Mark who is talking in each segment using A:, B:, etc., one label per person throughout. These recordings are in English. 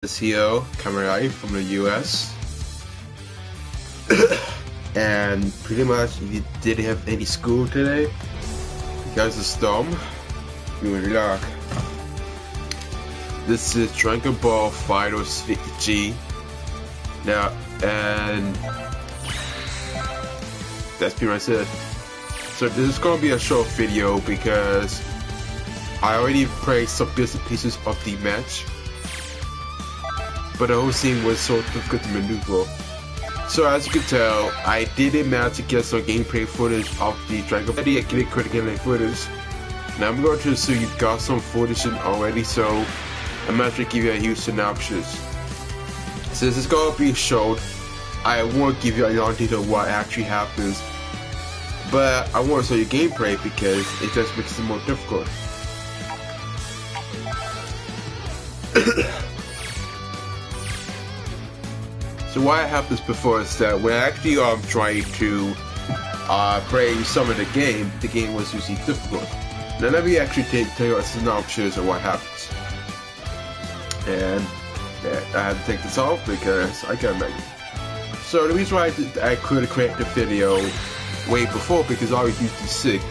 A: Is here, Kamarai from the US. And pretty much we didn't have any school today because of storm. We were luck. This is Dragon Ball Finals G. Now, and that's pretty much it. So this is gonna be a short video because I already played some bits and pieces of the match, but the whole scene was so difficult to maneuver. So as you can tell, I didn't manage to get some gameplay footage of the Dragon Ball. I didn't get critical gameplay footage. Now I'm going to assume you got some footage in already, so I'm not going to give you a huge synopsis. Since it's going to be showed, I won't give you a lot of detail what actually happens, but I want to show you gameplay because it just makes it more difficult. So what happens before is that when I actually trying to play some of the game was usually difficult. Now let me actually tell you a synopsis of what happens. And I had to take this off because I can't make it. So the reason why I could create the video way before because I was usually sick.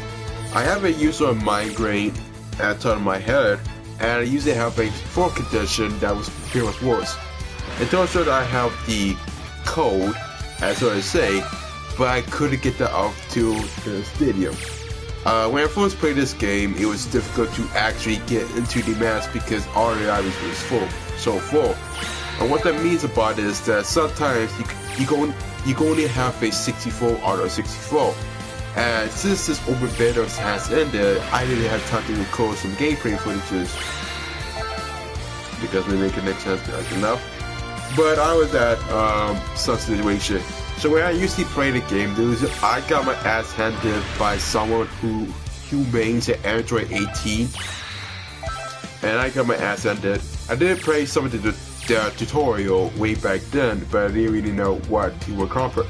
A: I have a user migraine at the top of my head, and I usually have a throat condition that was pretty much worse. It turns out I have the code, as I say, but I couldn't get that off to the stadium. When I first played this game, it was difficult to actually get into the match because all the items was full. And what that means about it is that sometimes you only have a 64 out of 64. And since this open beta has ended, I didn't have time to record some gameplay footages because we make it next chance like enough. But I was at some situation. So when I usually play the game, I got my ass handed by someone who mains an Android 18, and I got my ass handed. I didn't play some of the tutorial way back then, but I didn't really know what he would accomplish.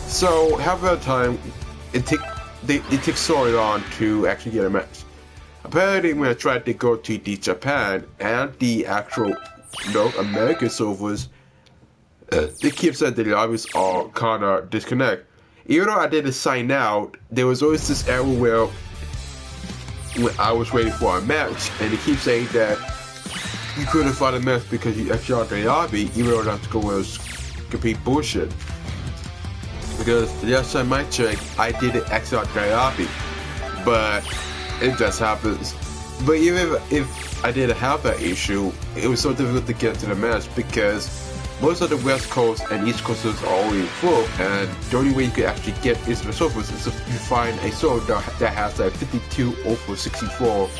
A: So half of the time, it takes so long to actually get a match. Apparently, when I tried to go to the Japan and the actual American servers, they keep saying the lobbies are kinda disconnect. Even though I didn't sign out, there was always this error where when I was waiting for a match, and they keep saying that you couldn't find a match because you exited out the lobby, even though that was complete bullshit. Because the last time I checked, I didn't exit out the lobby, but it just happens. But even if I didn't have that issue, it was so difficult to get to the match because most of the West Coast and East Coasters are already full, and the only way you can actually get into the servers is if you find a server that has a 52 over 64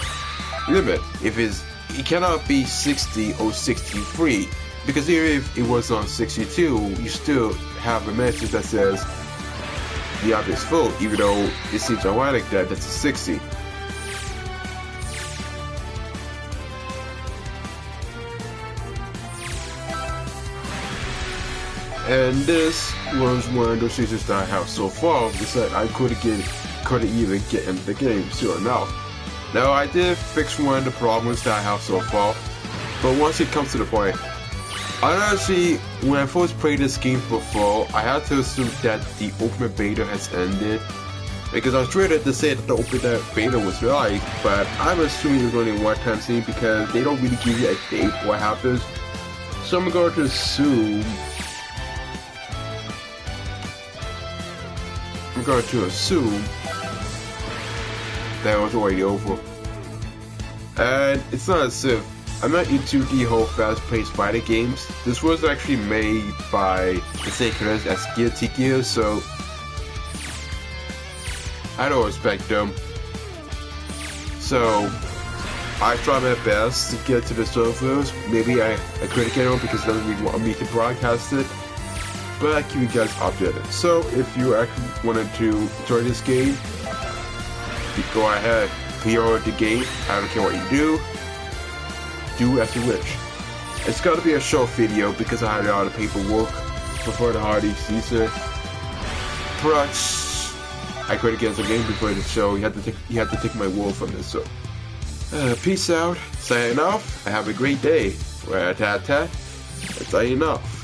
A: limit. It cannot be 60 or 63, because even if it was on 62, you still have a message that says the object is full, even though it seems ironic that that's a 60. And this was one of those issues that I have so far, because I couldn't even get into the game, sure enough. Now I did fix one of the problems that I have so far, but once it comes to the point, honestly, when I first played this game before, I had to assume that the open beta has ended, because I was ready to say that the open beta was live, but I'm assuming it's only a one-time thing because they don't really give you a date what happens. So I'm going to assume that it was already over. And it's not as if I'm not into the whole fast-paced fighting games. This was actually made by the same creators as Guilty Gear, so I don't respect them. So I try my best to get to the servers. Maybe I couldn't get on because it doesn't really want me to broadcast it, but I keep you guys updated. So if you actually wanted to join this game, you go ahead, pre-order the game. I don't care what you do as you wish. It's gonna be a short video because I had a lot of paperwork before the holiday season. Plus, I couldn't get the game before the show. You had to take my word from this. So, peace out. Signing off. Have a great day. Rat-tat-tat. That's how you know.